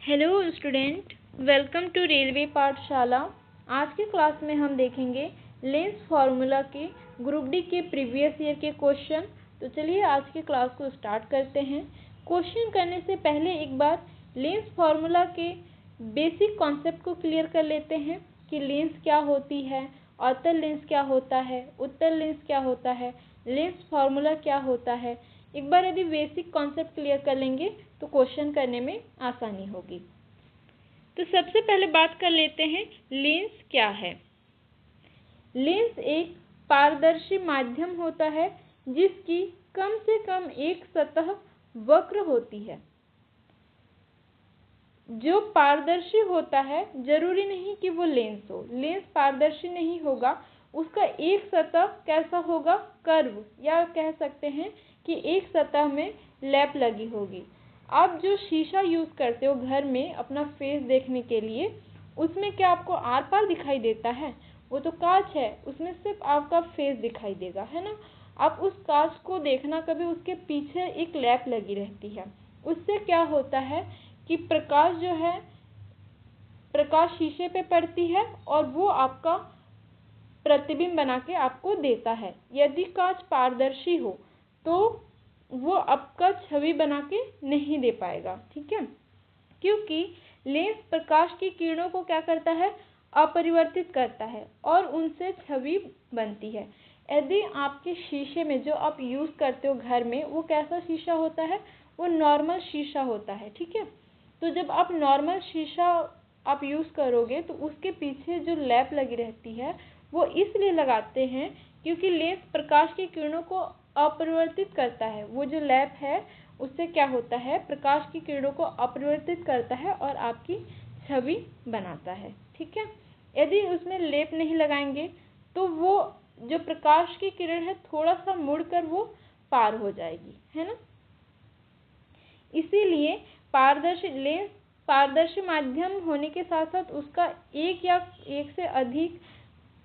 Hello student, welcome to railway पाठशाला। आज के क्लास में हम देखेंगे लेंस फार्मूला के ग्रुप डी के प्रीवियस ईयर के क्वेश्चन। तो चलिए आज के क्लास को स्टार्ट करते हैं। क्वेश्चन करने से पहले एक बार लेंस फार्मूला के बेसिक कॉन्सेप्ट को क्लियर कर लेते हैं कि लेंस क्या होती है, अवतल लेंस क्या होता है, उत्तल लेंस क्या होता है, लेंस फार्मूला क्या होता है। एक बार यदि बेसिक कॉन्सेप्ट क्लियर कर लेंगे तो क्वेश्चन करने में आसानी होगी। तो सबसे पहले बात कर लेते हैं लेंस क्या है। लेंस एक पारदर्शी माध्यम होता है जिसकी कम से कम एक सतह वक्र होती है। जो पारदर्शी होता है जरूरी नहीं कि वो लेंस हो, लेंस पारदर्शी नहीं होगा, उसका एक सतह कैसा होगा, कर्व, या कह सकते हैं कि एक सतह में लैप लगी होगी। आप जो शीशा यूज करते हो घर में अपना फेस देखने के लिए, उसमें क्या आपको आर पार दिखाई देता है? वो तो कांच है, उसमें सिर्फ आपका फेस दिखाई देगा, है ना। आप उस कांच को देखना, कभी उसके पीछे एक लैप लगी रहती है। उससे क्या होता है कि प्रकाश जो है, प्रकाश शीशे पे पड़ती है और वो आपका प्रतिबिंब बना के आपको देता है। यदि कांच पारदर्शी हो तो वो आपका छवि बना के नहीं दे पाएगा, ठीक है, क्योंकि लेंस प्रकाश की किरणों को क्या करता है, अपरिवर्तित करता है और उनसे छवि बनती है। यदि आपके शीशे में जो आप यूज करते हो घर में, वो कैसा शीशा होता है, वो नॉर्मल शीशा होता है, ठीक है। तो जब आप नॉर्मल शीशा आप यूज करोगे तो उसके पीछे जो लैप लगी रहती है वो इसलिए लगाते हैं क्योंकि लेंस प्रकाश की किरणों को अपरिवर्तित करता है। वो जो लैप है उससे क्या होता है, प्रकाश की किरणों को अपरिवर्तित करता है और आपकी छवि बनाता है, ठीक है। यदि उसमें लेप नहीं लगाएंगे तो वो जो प्रकाश की किरण है थोड़ा सा मुड़कर वो पार हो जाएगी, है ना। इसीलिए पारदर्शी लेंस पारदर्शी माध्यम होने के साथ साथ उसका एक या एक से अधिक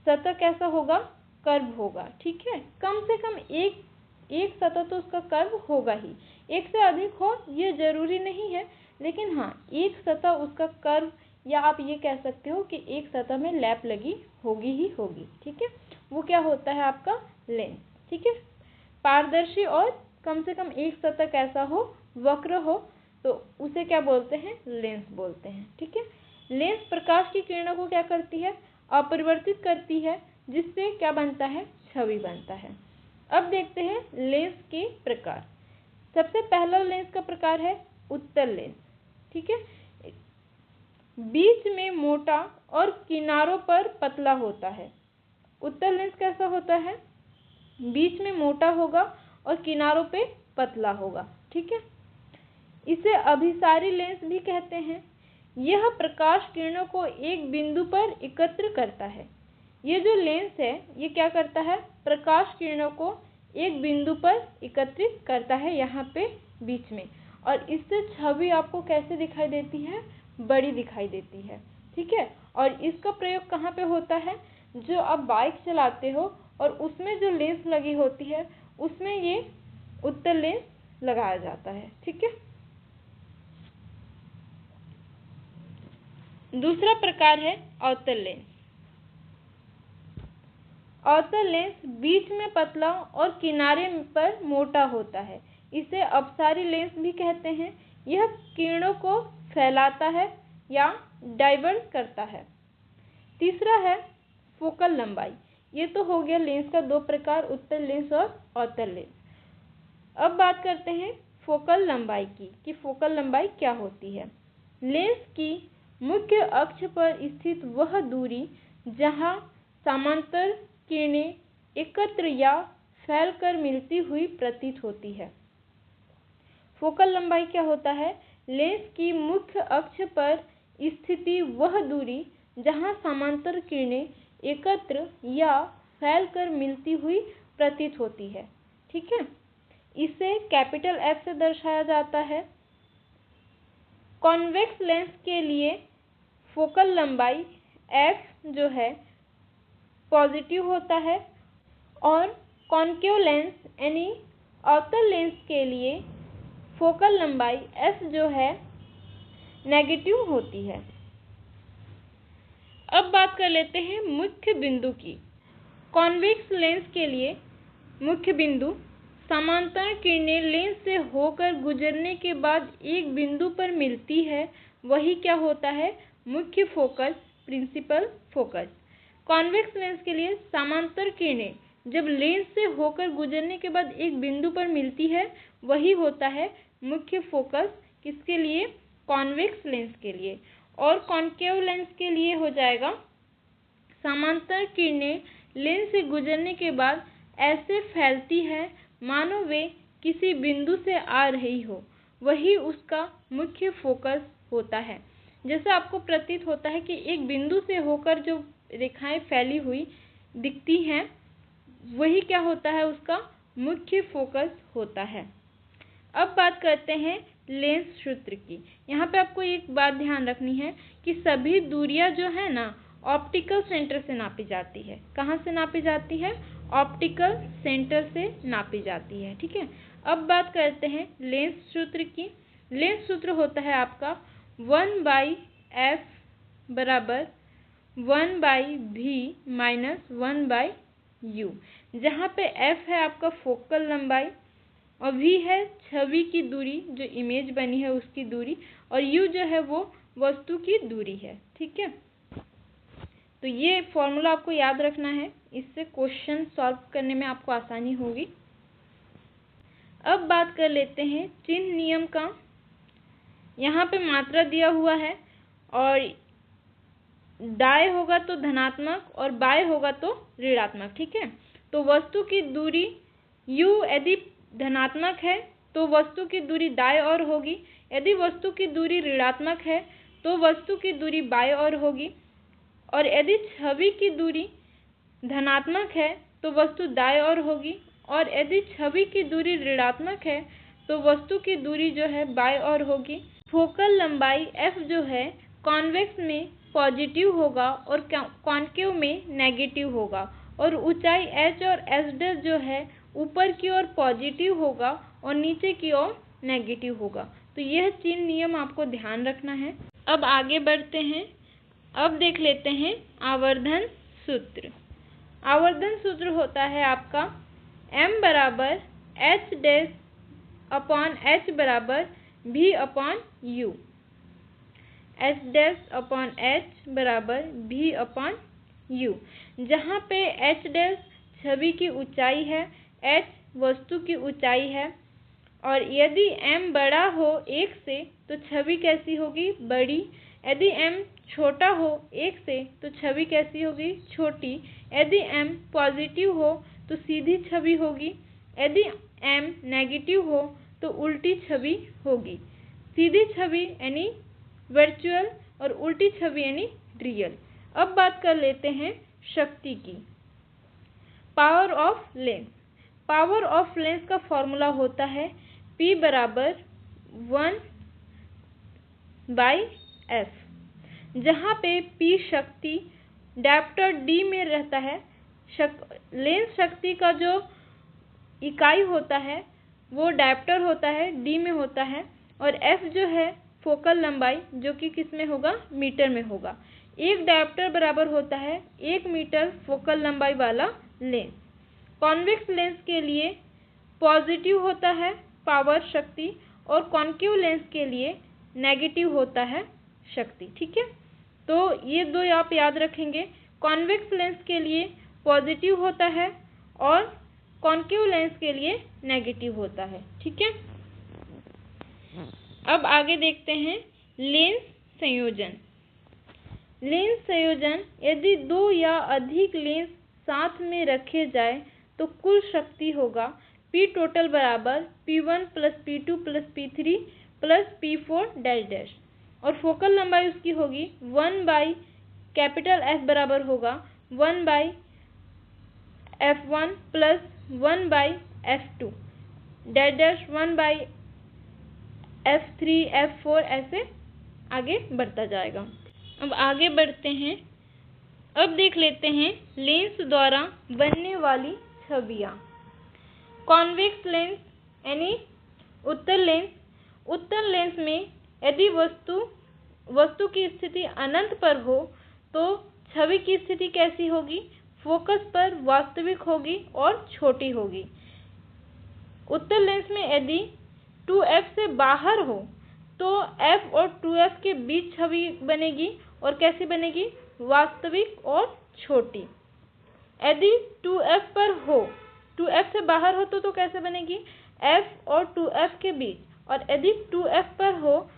सतह कैसा होगा, कर्व होगा, ठीक है। कम से कम एक सतह तो उसका कर्व होगा ही, एक से अधिक हो ये जरूरी नहीं है, लेकिन हाँ एक सतह उसका कर्व, या आप ये कह सकते हो कि एक सतह में लैप लगी होगी ही होगी, ठीक है। वो क्या होता है, आपका लेंस, ठीक है। पारदर्शी और कम से कम एक सतह कैसा हो, वक्र हो, तो उसे क्या बोलते हैं, लेंस बोलते हैं, ठीक है। लेंस प्रकाश की किरणों को क्या करती है, अपरिवर्तित करती है, जिससे क्या बनता है, छवि बनता है। अब देखते हैं लेंस के प्रकार। सबसे पहला लेंस का प्रकार है उत्तल लेंस, ठीक है। बीच में मोटा और किनारों पर पतला होता है। उत्तल लेंस कैसा होता है, बीच में मोटा होगा और किनारों पे पतला होगा, ठीक है। इसे अभिसारी लेंस भी कहते हैं। यह प्रकाश किरणों को एक बिंदु पर एकत्र करता है। ये जो लेंस है ये क्या करता है, प्रकाश किरणों को एक बिंदु पर एकत्रित करता है, यहाँ पे बीच में, और इससे छवि आपको कैसे दिखाई देती है, बड़ी दिखाई देती है, ठीक है। और इसका प्रयोग कहाँ पे होता है, जो आप बाइक चलाते हो और उसमें जो लेंस लगी होती है उसमें ये उत्तल लेंस लगाया जाता है, ठीक है। दूसरा प्रकार है अवतल लेंस। अवतल लेंस बीच में पतला और किनारे पर मोटा होता है। इसे अपसारी लेंस भी कहते हैं। यह किरणों को फैलाता है या डाइवर्ट करता है। तीसरा है फोकल लंबाई। ये तो हो गया लेंस का दो प्रकार, उत्तल लेंस और अवतल लेंस। अब बात करते हैं फोकल लंबाई की, कि फोकल लंबाई क्या होती है। लेंस की मुख्य अक्ष पर स्थित वह दूरी जहां समांतर किरणें एकत्र या फैलकर मिलती हुई प्रतीत होती है। फोकल लंबाई क्या होता है, लेंस की मुख्य अक्ष पर स्थिति वह दूरी जहां समांतर किरणें एकत्र या फैलकर मिलती हुई प्रतीत होती है, ठीक है। इसे कैपिटल F से दर्शाया जाता है। कॉन्वेक्स लेंस के लिए फोकल लंबाई F जो है पॉजिटिव होता है, और कॉन्केव लेंस यानी अवतल लेंस के लिए फोकल लंबाई S जो है नेगेटिव होती है। अब बात कर लेते हैं मुख्य बिंदु की। कॉन्वेक्स लेंस के लिए मुख्य बिंदु समांतर किरणें लेंस से होकर गुजरने के बाद एक बिंदु पर मिलती है, वही क्या होता है? मुख्य focus, principal focus. Convex lens के लिए समांतर किरणें जब लेंस से होकर गुजरने के बाद एक बिंदु पर मिलती है, वही होता है मुख्य फोकस। किसके लिए? कॉन्वेक्स लेंस के लिए। और कॉन्केव लेंस के लिए हो जाएगा समांतर किरणें लेंस से गुजरने के बाद ऐसे फैलती है मानो वे किसी बिंदु से आ रही हो, वही उसका मुख्य फोकस होता है। जैसा आपको प्रतीत होता है कि एक बिंदु से होकर जो रेखाएं फैली हुई दिखती हैं, वही क्या होता है? उसका मुख्य फोकस होता है। अब बात करते हैं लेंस सूत्र की। यहाँ पे आपको एक बात ध्यान रखनी है कि सभी दूरियां जो है ना, ऑप्टिकल सेंटर से नापी जाती है। कहाँ से नापी जाती है? ऑप्टिकल सेंटर से नापी जाती है। ठीक है। अब बात करते हैं लेंस सूत्र की। लेंस सूत्र होता है आपका 1/f बराबर 1/v माइनस 1/u, जहाँ पे f है आपका फोकल लंबाई और v है छवि की दूरी, जो इमेज बनी है उसकी दूरी, और u जो है वो वस्तु की दूरी है। ठीक है। तो ये फॉर्मूला आपको याद रखना है, इससे क्वेश्चन सॉल्व करने में आपको आसानी होगी। अब बात कर लेते हैं चिन्ह नियम का। यहाँ पे मात्रा दिया हुआ है और दाएं होगा तो धनात्मक और बाएं होगा तो ऋणात्मक। ठीक है। तो वस्तु की दूरी u यदि धनात्मक है तो वस्तु की दूरी दाएं ओर होगी, यदि वस्तु की दूरी ऋणात्मक है तो वस्तु की दूरी बाएं ओर होगी, और यदि छवि की दूरी धनात्मक है तो वस्तु दाएं ओर होगी, और यदि छवि की दूरी ऋणात्मक है तो वस्तु की दूरी जो है बाएं ओर होगी। फोकल लंबाई f जो है कॉन्वेक्स में पॉजिटिव होगा और कॉन्केव में नेगेटिव होगा, और ऊंचाई h और s' जो है ऊपर की ओर पॉजिटिव होगा और नीचे की ओर नेगेटिव होगा। तो यह चिन्ह नियम आपको ध्यान रखना है। अब आगे बढ़ते हैं। अब देख लेते हैं आवर्धन सूत्र। आवर्धन सूत्र होता है आपका m बराबर h' बराबर v/u, h' बराबर v/u, जहाँ पे h' छवि की ऊंचाई है, h वस्तु की ऊंचाई है, और यदि m बड़ा हो 1 से तो छवि कैसी होगी? बड़ी। यदि m छोटा हो 1 से तो छवि कैसी होगी? छोटी। यदि m पॉजिटिव हो तो सीधी छवि होगी, यदि m नेगेटिव हो तो उल्टी छवि होगी। सीधी छवि यानी वर्चुअल और उल्टी छवि यानी रियल। अब बात कर लेते हैं शक्ति की। Power of lens. Power of lens का फॉर्मूला होता है P बराबर 1/f, जहाँ पे P शक्ति डायप्टर D में रहता है। लेंस शक्ति का जो इकाई होता है वो डायप्टर होता है, D में होता है, और f जो है फोकल लंबाई, जो कि किस में होगा? मीटर में होगा। एक डायप्टर बराबर होता है 1 मीटर फोकल लंबाई वाला लेंस। कॉन्वेक्स लेंस के लिए पॉजिटिव होता है पावर शक्ति, और कॉन्केव लेंस के लिए नेगेटिव होता है शक्ति। ठीक है। तो ये दो आप याद रखेंगे। कॉन्वेक्स लेंस के लिए पॉजिटिव होता है और कॉन्केव लेंस के लिए नेगेटिव होता है। ठीक है। अब आगे देखते हैं लेंस संयोजन। लेंस संयोजन, यदि 2 या अधिक लेंस साथ में रखे जाए तो कुल शक्ति होगा P टोटल बराबर P1 plus P2 plus P3 plus P4 और फोकल लंबाई उसकी होगी 1/F बराबर होगा 1/F1 plus 1/F2 1/F3 F4 ऐसे आगे बढ़ता जाएगा। अब आगे बढ़ते हैं। अब देख लेते हैं लेंस द्वारा बनने वाली छवियाँ। कॉन्वेक्स लेंस यानी उत्तल लेंस। उत्तल लेंस में यदि वस्तु वस्तु की स्थिति अनंत पर हो तो छवि की स्थिति कैसी होगी? फोकस पर वास्तविक होगी और छोटी होगी। उत्तल लेंस में यदि 2f से बाहर हो तो f और 2f के बीच छवि बनेगी और कैसी बनेगी? वास्तविक और छोटी। यदि 2f पर हो, 2f से बाहर हो तो कैसे बनेगी? f और 2f के बीच। और यदि 2f पर हो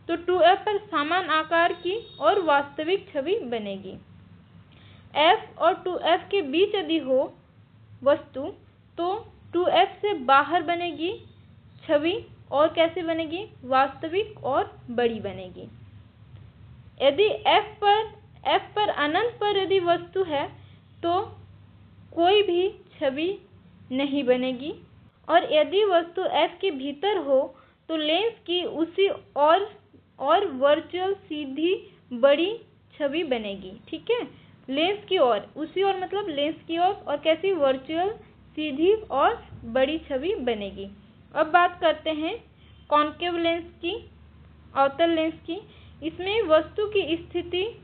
तो 2f पर समान आकार की और वास्तविक छवि बनेगी। f और 2f के बीच यदि हो वस्तु तो 2f से बाहर बनेगी छवि और कैसी बनेगी? वास्तविक और बड़ी बनेगी। यदि f पर अनंत पर यदि वस्तु है तो कोई भी छवि नहीं बनेगी। और यदि वस्तु f के भीतर हो तो लेंस की उसी और वर्चुअल सीधी बड़ी छवि बनेगी। ठीक है, लेंस की ओर, उसी ओर मतलब लेंस की ओर, और कैसी? वर्चुअल सीधी और बड़ी छवि बनेगी। अब बात करते हैं कॉन्केव लेंस की, अवतल लेंस की। इसमें वस्तु की स्थिति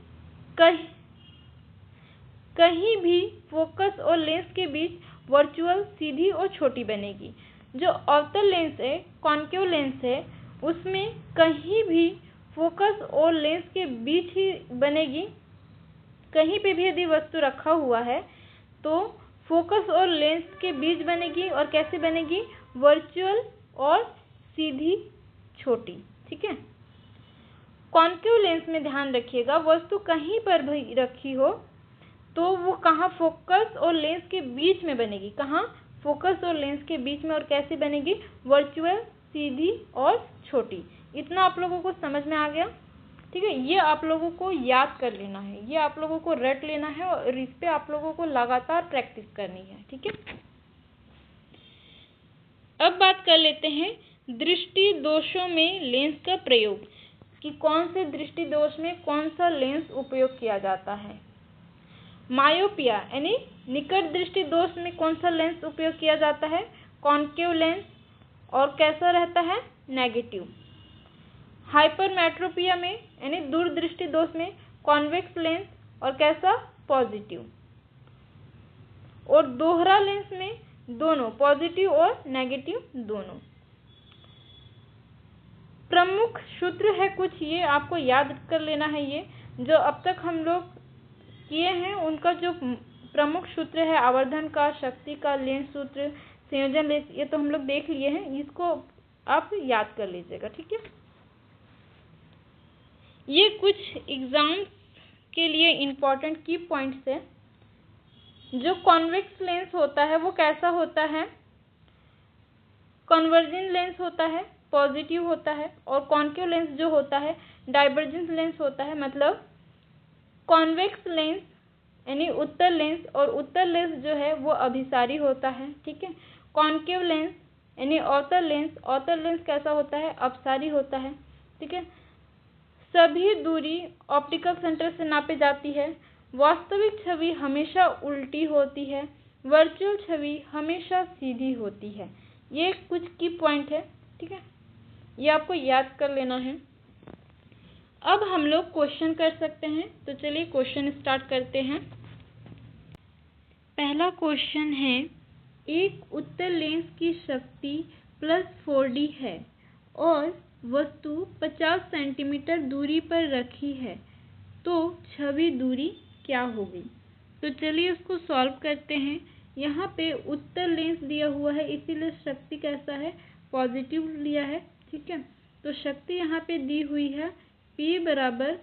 कहीं भी फोकस और लेंस के बीच वर्चुअल सीधी और छोटी बनेगी। जो अवतल लेंस है, कॉन्केव लेंस है, उसमें कहीं भी फोकस और लेंस के बीच ही बनेगी। कहीं पे भी यदि वस्तु रखा हुआ है तो फोकस और लेंस के बीच बनेगी और कैसे बनेगी? वर्चुअल और सीधी छोटी। ठीक है। कॉन्केव लेंस में ध्यान रखिएगा, वस्तु कहीं पर भी रखी हो तो वो कहाँ? फोकस और लेंस के बीच में बनेगी। कहाँ? फोकस और लेंस के बीच में। और कैसी बनेगी? वर्चुअल, सीधी और छोटी। इतना आप लोगों को समझ में आ गया? ठीक है, ये आप लोगों को याद कर लेना है, ये आप लोगों को रट लेना है और इस पे आप लोगों को लगातार प्रैक्टिस करनी है। ठीक है, अब बात कर लेते हैं दृष्टि दोषों में लेंस का प्रयोग, कि कौन से दृष्टि दोष में कौन सा लेंस उपयोग किया जाता है। मायोपिया यानी निकट दृष्टि दोष में कौन सा लेंस उपयोग किया जाता है? Concave lens. और कैसा रहता है? नेगेटिव। हाइपरमेट्रोपिया में यानी दूरदृष्टि दोष में कॉन्वेक्स लेंस और कैसा? पॉजिटिव। और दोहरा लेंस में दोनों पॉजिटिव और नेगेटिव दोनों। प्रमुख सूत्र है कुछ, ये आपको याद कर लेना है। ये जो अब तक हम लोग किए हैं उनका जो प्रमुख सूत्र है, आवर्धन का, शक्ति का, लेंस सूत्र, संयोजन लेंस, ये तो हम लोग देख लिए हैं, इसको आप याद कर लीजिएगा। ठीक है, ये कुछ एग्जाम्स के लिए इम्पोर्टेंट की पॉइंट्स है। जो कॉन्वेक्स लेंस होता है वो कैसा होता है? कन्वर्जिंग लेंस होता है, पॉजिटिव होता है। और कॉन्केव लेंस जो होता है डाइवर्जेंस लेंस होता है। मतलब कॉन्वेक्स लेंस यानी उत्तल लेंस, और उत्तल लेंस जो है वो अभिसारी होता है। ठीक है, कॉन्केव लेंस यानी अवतल लेंस, अवतल लेंस कैसा होता है? अपसारी होता है। ठीक है, सभी दूरी ऑप्टिकल सेंटर से नापी जाती है। वास्तविक छवि हमेशा उल्टी होती है, वर्चुअल छवि हमेशा सीधी होती है। ये कुछ की पॉइंट है। ठीक है, ये आपको याद कर लेना है। अब हम लोग क्वेश्चन कर सकते हैं, तो चलिए क्वेश्चन स्टार्ट करते हैं। पहला क्वेश्चन है, एक उत्तल लेंस की शक्ति +4D है और वस्तु 50 सेंटीमीटर दूरी पर रखी है, तो छवि दूरी क्या होगी? तो चलिए उसको सॉल्व करते हैं। यहाँ पे उत्तल लेंस दिया हुआ है, इसीलिए शक्ति कैसा है? पॉजिटिव लिया है। ठीक है, तो शक्ति यहाँ पे दी हुई है P बराबर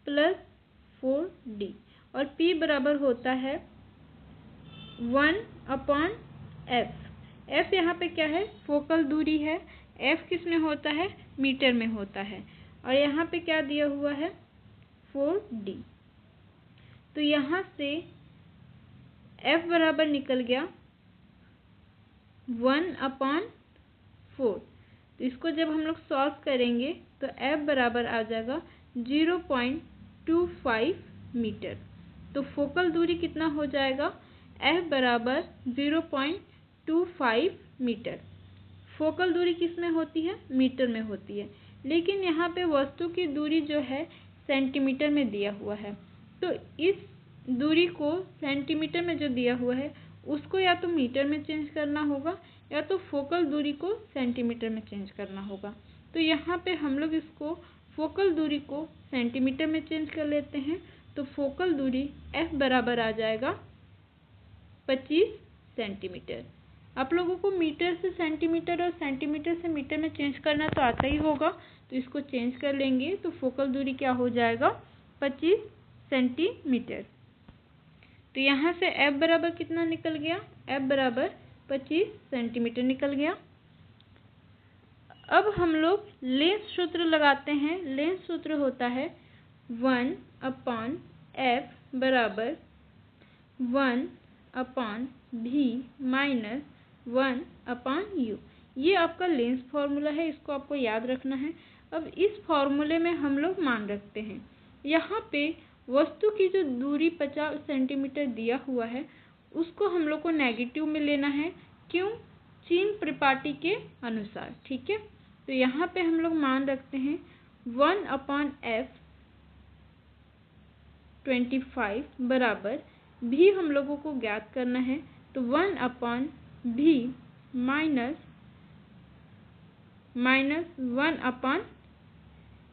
+4D, और P बराबर होता है 1/f। f यहाँ पे क्या है? फोकल दूरी है। f किस में होता है? मीटर में होता है। और यहाँ पे क्या दिया हुआ है? 4D। तो यहाँ से f बराबर निकल गया 1/4। तो इसको जब हम लोग सॉल्व करेंगे तो f बराबर आ जाएगा 0.25 मीटर। तो फोकल दूरी कितना हो जाएगा? f बराबर 0.25 मीटर। फोकल दूरी किस में होती है? मीटर में होती है। लेकिन यहाँ पे वस्तु की दूरी जो है सेंटीमीटर में दिया हुआ है, तो इस दूरी को सेंटीमीटर में जो दिया हुआ है उसको या तो मीटर में चेंज करना होगा या तो फोकल दूरी को सेंटीमीटर में चेंज करना होगा। तो यहाँ पे हम लोग इसको फोकल दूरी को सेंटीमीटर में चेंज कर लेते हैं। तो फोकल दूरी F बराबर आ जाएगा 25 सेंटीमीटर। आप लोगों को मीटर से सेंटीमीटर और सेंटीमीटर से मीटर में चेंज करना तो आता ही होगा, तो इसको चेंज कर लेंगे तो फोकल दूरी क्या हो जाएगा 25 सेंटीमीटर। तो यहाँ से F बराबर कितना निकल गया, F बराबर 25 सेंटीमीटर निकल गया। अब हम लोग लेंस सूत्र लगाते हैं। लेंस सूत्र होता है 1/f बराबर 1/v माइनस 1/u। ये आपका लेंस फार्मूला है, इसको आपको याद रखना है। अब इस फार्मूले में हम लोग मान रखते हैं। यहाँ पे वस्तु की जो दूरी 50 सेंटीमीटर दिया हुआ है उसको हम लोग को नेगेटिव में लेना है। क्यों? चिन्ह परिपाटी के अनुसार, ठीक है। तो यहाँ पे हम लोग मान रखते हैं 1/f 25 बराबर भी हम लोगों को ज्ञात करना है, तो 1/v माइनस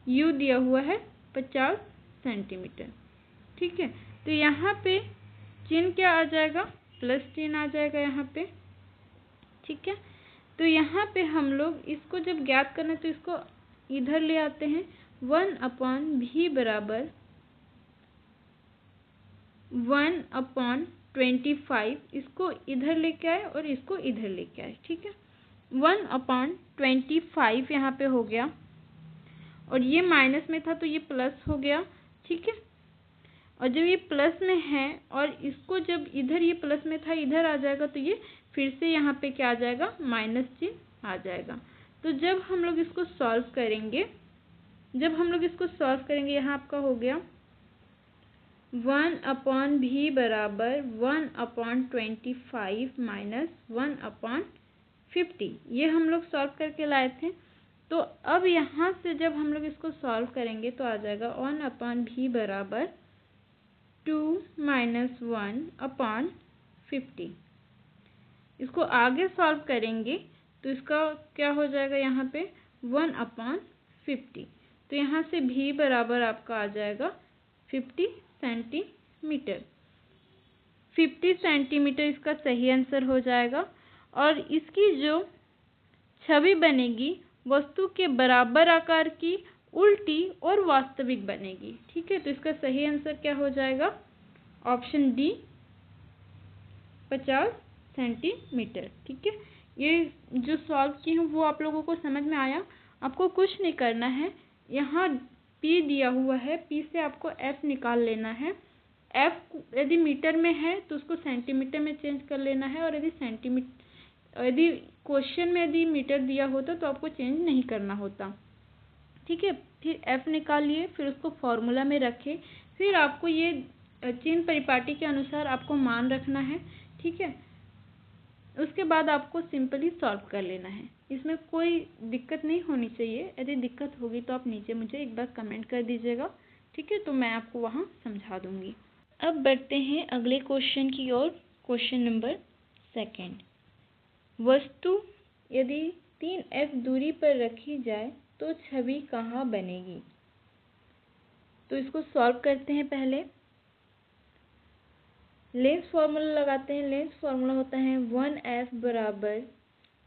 1/u दिया हुआ है 50 सेंटीमीटर, ठीक है। तो यहाँ पे चिन्ह क्या आ जाएगा, प्लस चिन्ह आ जाएगा यहाँ पे, ठीक है। तो यहाँ पे हम लोग इसको जब ज्ञात करना तो इसको इधर ले आते हैं। 1/v बराबर 1/25, इसको इधर लेके आए और इसको इधर लेके आए, ठीक है। 1/25 यहाँ पे हो गया और ये माइनस में था तो ये प्लस हो गया, ठीक है। और जब ये प्लस में है और इसको जब इधर ये प्लस में था इधर आ जाएगा तो ये फिर से यहाँ पे क्या आ जाएगा, माइनस चिन्ह आ जाएगा। तो जब हम लोग इसको सॉल्व करेंगे, यहाँ आपका हो गया 1/v बराबर 1/25 माइनस 1/50। ये हम लोग सॉल्व करके लाए थे। तो अब यहाँ से जब हम लोग इसको सॉल्व करेंगे तो आ जाएगा 1/v बराबर 2 माइनस 1/50। इसको आगे सॉल्व करेंगे तो इसका क्या हो जाएगा यहाँ पे 1/50। तो यहाँ से v बराबर आपका आ जाएगा 50 सेंटीमीटर। 50 सेंटीमीटर इसका सही आंसर हो जाएगा। और इसकी जो छवि बनेगी वस्तु के बराबर आकार की, उल्टी और वास्तविक बनेगी, ठीक है। तो इसका सही आंसर क्या हो जाएगा, ऑप्शन डी 50 सेंटीमीटर, ठीक है। ये जो सॉल्व की हूँ वो आप लोगों को समझ में आया। आपको कुछ नहीं करना है, यहाँ P दिया हुआ है, P से आपको F निकाल लेना है। F यदि मीटर में है तो उसको सेंटीमीटर में चेंज कर लेना है, और यदि क्वेश्चन में यदि मीटर दिया होता तो आपको चेंज नहीं करना होता, ठीक है। फिर F निकालिए, फिर उसको फॉर्मूला में रखें, फिर आपको ये चिन्ह परिपाटी के अनुसार आपको मान रखना है, ठीक है। उसके बाद आपको सिंपली सॉल्व कर लेना है। इसमें कोई दिक्कत नहीं होनी चाहिए। यदि दिक्कत होगी तो आप नीचे मुझे एक बार कमेंट कर दीजिएगा, ठीक है, तो मैं आपको वहाँ समझा दूँगी। अब बढ़ते हैं अगले क्वेश्चन की ओर। Question number 2। वस्तु यदि 3f दूरी पर रखी जाए तो छवि कहाँ बनेगी। तो इसको सॉल्व करते हैं। पहले लेंस फार्मूला लगाते हैं। लेंस फार्मूला होता है 1f बराबर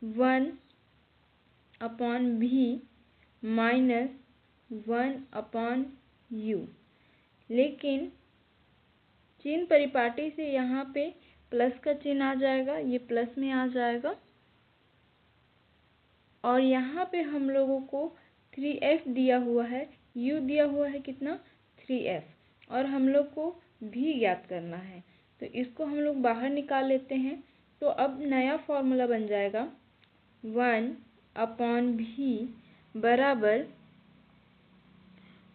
1/v माइनस 1/u। लेकिन चिन्ह परिपाटी से यहाँ पे प्लस का चिन्ह आ जाएगा, ये प्लस में आ जाएगा, और यहाँ पे हम लोगों को 3f दिया हुआ है, u दिया हुआ है कितना 3f, और हम लोग को v ज्ञात करना है। तो इसको हम लोग बाहर निकाल लेते हैं। तो अब नया फॉर्मूला बन जाएगा 1/v बराबर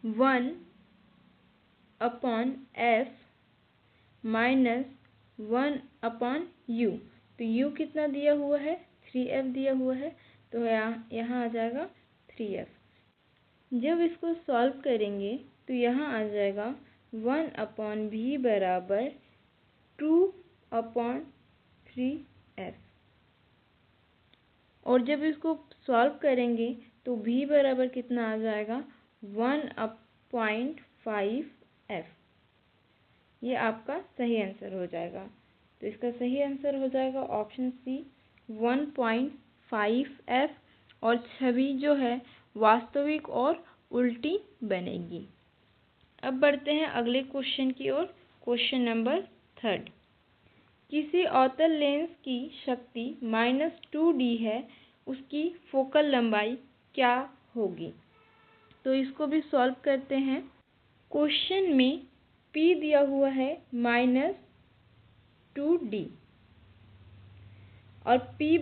1/f माइनस 1/u। तो u कितना दिया हुआ है 3f दिया हुआ है, तो यहाँ आ जाएगा 3f। जब इसको सॉल्व करेंगे तो यहाँ आ जाएगा 1/v बराबर 2/3f। और जब इसको सॉल्व करेंगे तो v बराबर कितना आ जाएगा 1/5f। ये आपका सही आंसर हो जाएगा। तो इसका सही आंसर हो जाएगा ऑप्शन सी 1/5f, और छवि जो है वास्तविक और उल्टी बनेगी। अब बढ़ते हैं अगले क्वेश्चन की ओर। Question number 3। किसी अवतल लेंस की शक्ति -2d है, उसकी फोकल लंबाई क्या होगी? तो इसको भी सॉल्व करते हैं। क्वेश्चन में P दिया हुआ है -2d और P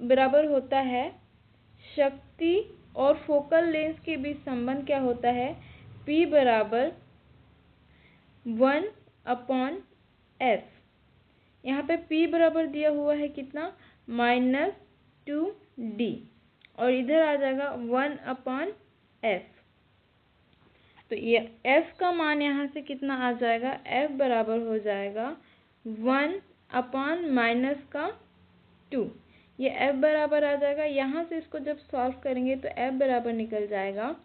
बराबर होता है शक्ति और फोकल लेंस के बीच संबंध क्या होता है? P बराबर 1/f। यहाँ पे P बराबर दिया हुआ है कितना? -2d, और इधर आ जाएगा 1/f। तो ये f का मान यहाँ से कितना आ जाएगा? f बराबर हो जाएगा 1/-2। ये f बराबर आ जाएगा। यहाँ से इसको जब सॉल्व करेंगे तो f बराबर निकल जाएगा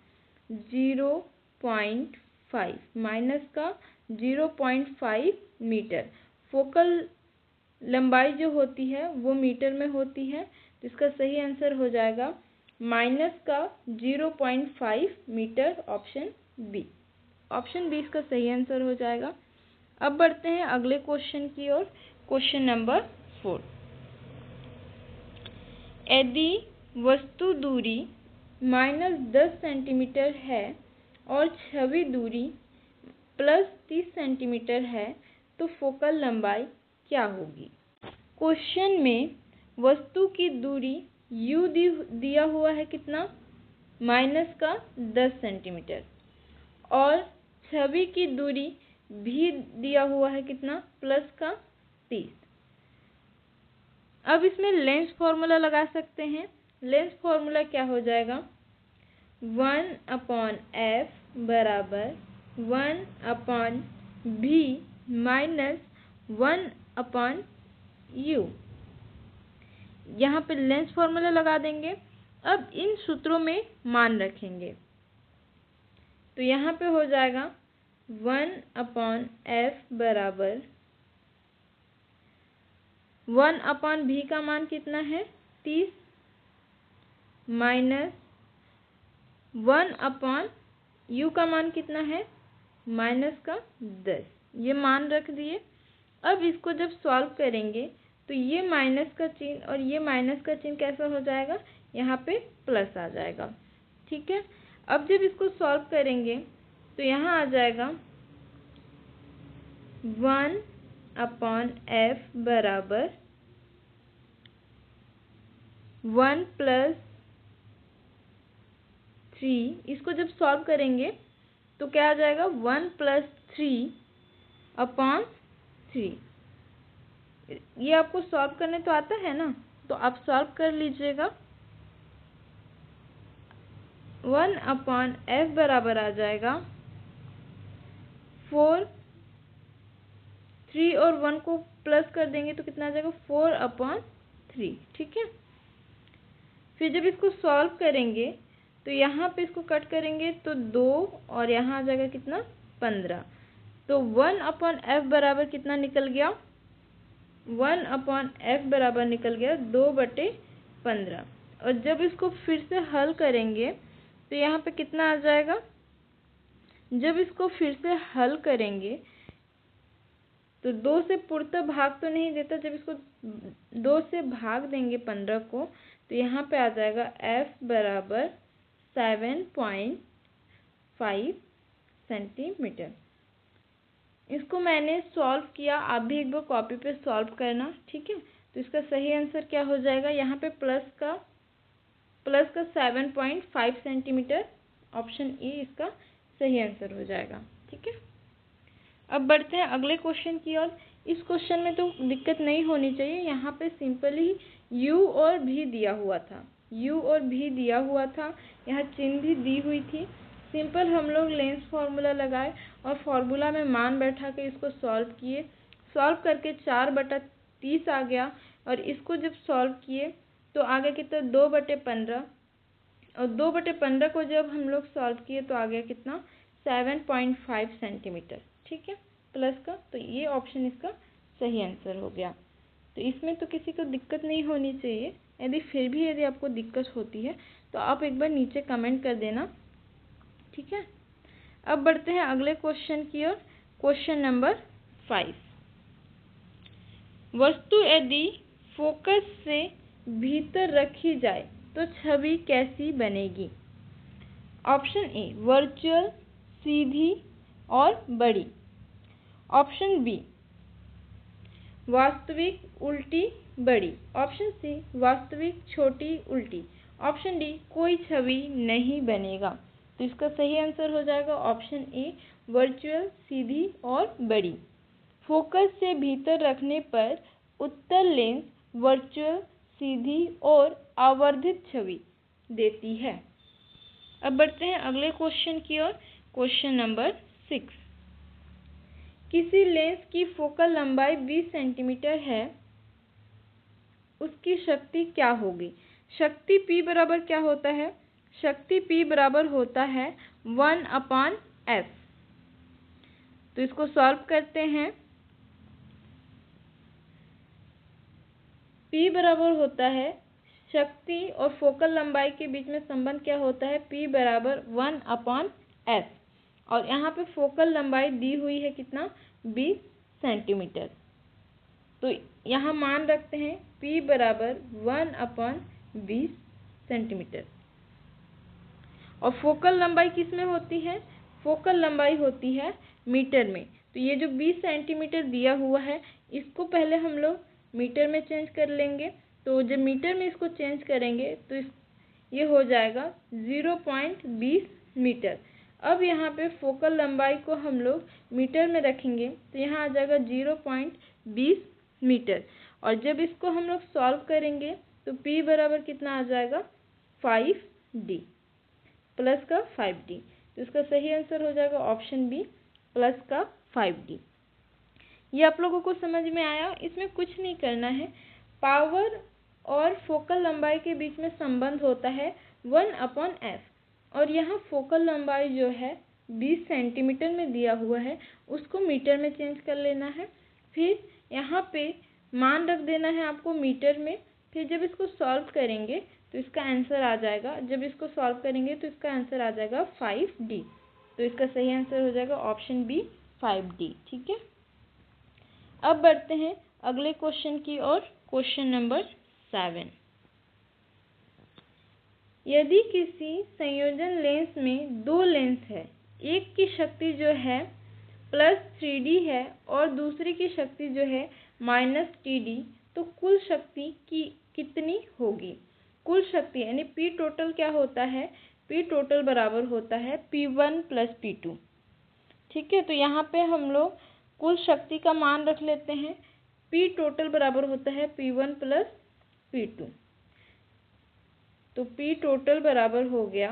0.5 -0.5 मीटर। फोकल लंबाई जो होती है वो मीटर में होती है, तो इसका सही आंसर हो जाएगा -0.5 metre, option B. Option B इसका सही आंसर हो जाएगा। अब बढ़ते हैं अगले क्वेश्चन की ओर। Question number 4। यदि वस्तु दूरी -10 सेंटीमीटर है और छवि दूरी +30 सेंटीमीटर है, तो फोकल लंबाई क्या होगी? क्वेश्चन में वस्तु की दूरी u दिया हुआ है कितना? -10 सेंटीमीटर, और छवि की दूरी भी दिया हुआ है कितना? +30। अब इसमें लेंस फार्मूला लगा सकते हैं। लेंस फार्मूला क्या हो जाएगा? 1/f बराबर 1/v माइनस 1/u। यहाँ पे लेंस फार्मूला लगा देंगे। अब इन सूत्रों में मान रखेंगे, तो यहाँ पे हो जाएगा 1/f बराबर 1/v का मान कितना है? 30 माइनस 1/u का मान कितना है? -10। ये मान रख दिए। अब इसको जब सॉल्व करेंगे तो ये माइनस का चिन्ह और ये माइनस का चिन्ह कैसा हो जाएगा? यहाँ पे प्लस आ जाएगा। ठीक है। अब जब इसको सॉल्व करेंगे तो यहाँ आ जाएगा 1/f बराबर 1 + 3। इसको जब सॉल्व करेंगे तो क्या आ जाएगा? 1 + 3/3। ये आपको सॉल्व करने तो आता है ना, तो आप सॉल्व कर लीजिएगा। 1/f बराबर आ जाएगा 4। 3 और 1 को प्लस कर देंगे तो कितना आ जाएगा? 4/3। ठीक है। फिर जब इसको सॉल्व करेंगे तो यहाँ पे इसको कट करेंगे तो 2, और यहाँ आ जाएगा कितना? 15। तो 1/f बराबर कितना निकल गया? 1/f बराबर निकल गया 2/15। और जब इसको फिर से हल करेंगे तो यहाँ पे कितना आ जाएगा? जब इसको फिर से हल करेंगे तो 2 से पूर्णतः भाग तो नहीं देता। जब इसको 2 से भाग देंगे 15 को, तो यहाँ पे आ जाएगा f बराबर 7.5 सेंटीमीटर। इसको मैंने सॉल्व किया, आप भी एक बार कॉपी पे सॉल्व करना। ठीक है। तो इसका सही आंसर क्या हो जाएगा? यहाँ पे प्लस का 7.5 सेंटीमीटर, ऑप्शन ए इसका सही आंसर हो जाएगा। ठीक है। अब बढ़ते हैं अगले क्वेश्चन की ओर। इस क्वेश्चन में तो दिक्कत नहीं होनी चाहिए। यहाँ पे सिंपली u और v दिया हुआ था, U और V दिया हुआ था, यहाँ चिन्ह भी दी हुई थी। सिंपल हम लोग लेंस फार्मूला लगाए और फार्मूला में मान बैठा के इसको सॉल्व किए। सॉल्व करके 4/30 आ गया और इसको जब सॉल्व किए तो आ गया कितना 2/15 और 2/15 को जब हम लोग सॉल्व किए तो आ गया कितना 7.5 सेंटीमीटर। ठीक है, प्लस का, तो ये ऑप्शन इसका सही आंसर हो गया। तो इसमें तो किसी को दिक्कत नहीं होनी चाहिए। यदि आपको दिक्कत होती है तो आप एक बार नीचे कमेंट कर देना। ठीक है, अब बढ़ते हैं अगले क्वेश्चन की ओर। Question number 5। वस्तु यदि फोकस से भीतर रखी जाए तो छवि कैसी बनेगी? ऑप्शन ए वर्चुअल, सीधी और बड़ी। ऑप्शन बी वास्तविक, उल्टी, बड़ी। ऑप्शन सी वास्तविक, छोटी, उल्टी। ऑप्शन डी कोई छवि नहीं बनेगा। तो इसका सही आंसर हो जाएगा ऑप्शन ए वर्चुअल, सीधी और बड़ी। फोकस से भीतर रखने पर उत्तल लेंस वर्चुअल, सीधी और आवर्धित छवि देती है। अब बढ़ते हैं अगले क्वेश्चन की ओर। Question number 6। किसी लेंस की फोकल लंबाई 20 सेंटीमीटर है, उसकी शक्ति क्या होगी? शक्ति P बराबर क्या होता है? शक्ति P बराबर होता है 1/f। तो इसको सॉल्व करते हैं। P बराबर होता है शक्ति और फोकल लंबाई के बीच में संबंध क्या होता है? P बराबर 1/f और यहाँ पे फोकल लंबाई दी हुई है कितना 20 सेंटीमीटर। तो यहाँ मान रखते हैं P बराबर 1/20 सेंटीमीटर। और फोकल लंबाई किस में होती है? फोकल लंबाई होती है मीटर में। तो ये जो 20 सेंटीमीटर दिया हुआ है इसको पहले हम लोग मीटर में चेंज कर लेंगे। तो जब मीटर में इसको चेंज करेंगे तो ये हो जाएगा 0.20 मीटर। अब यहाँ पे फोकल लंबाई को हम लोग मीटर में रखेंगे तो यहाँ आ जाएगा 0.20 मीटर। और जब इसको हम लोग सॉल्व करेंगे तो P बराबर कितना आ जाएगा 5D प्लस का 5D। तो इसका सही आंसर हो जाएगा ऑप्शन बी प्लस का 5D। ये आप लोगों को समझ में आया? इसमें कुछ नहीं करना है। पावर और फोकल लंबाई के बीच में संबंध होता है 1/f और यहाँ फोकल लंबाई जो है 20 सेंटीमीटर में दिया हुआ है उसको मीटर में चेंज कर लेना है। फिर यहाँ पे मान रख देना है आपको मीटर में। फिर जब इसको सॉल्व करेंगे तो इसका आंसर आ जाएगा, जब इसको सॉल्व करेंगे तो इसका आंसर आ जाएगा 5D। तो इसका सही आंसर हो जाएगा ऑप्शन बी 5D। ठीक है, अब बढ़ते हैं अगले क्वेश्चन की ओर। Question number 7। यदि किसी संयोजन लेंस में 2 लेंस है, एक की शक्ति जो है +3D है और दूसरी की शक्ति जो है -TD, तो कुल शक्ति की कितनी होगी? कुल शक्ति यानी P टोटल क्या होता है? P टोटल बराबर होता है P1 + P2। ठीक है, तो यहाँ पे हम लोग कुल शक्ति का मान रख लेते हैं। P टोटल बराबर होता है P1 + P2। तो P टोटल बराबर हो गया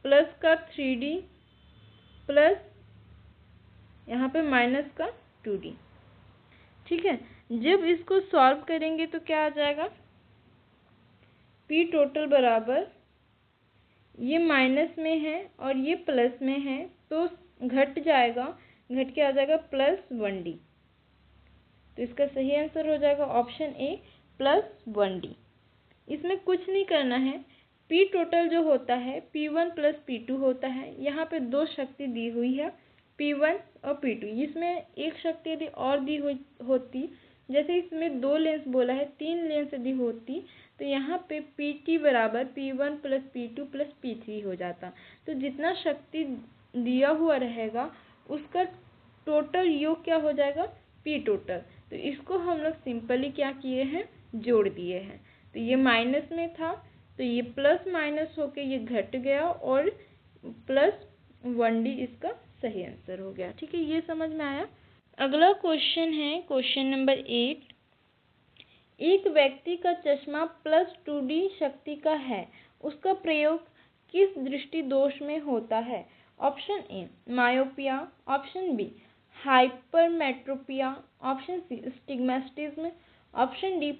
प्लस का 3D प्लस यहाँ पे माइनस का 2D। ठीक है, जब इसको सॉल्व करेंगे तो क्या आ जाएगा? P टोटल बराबर ये माइनस में है और ये प्लस में है तो घट जाएगा, घट के आ जाएगा +1D। तो इसका सही आंसर हो जाएगा ऑप्शन ए +1D। इसमें कुछ नहीं करना है। P टोटल जो होता है P1 + P2 होता है। यहाँ पे 2 शक्ति दी हुई है P1 और P2। इसमें एक शक्ति यदि और दी हुई होती, जैसे इसमें 2 लेंस बोला है, 3 लेंस यदि होती तो यहाँ पे PT बराबर P1 + P2 + P3 हो जाता। तो जितना शक्ति दिया हुआ रहेगा उसका टोटल योग क्या हो जाएगा? P total. तो इसको हम लोग सिंपली क्या किए हैं? जोड़ दिए हैं। तो ये माइनस में था तो ये प्लस माइनस होके ये घट गया और +1D इसका सही आंसर हो गया। ठीक है, ये समझ में आया? अगला क्वेश्चन है क्वेश्चन नंबर 8। एक व्यक्ति का चश्मा +2D शक्ति का है, उसका प्रयोग किस दृष्टि दोष में होता है? Option A myopia, option B hypermetropia, option C stigmatism, option D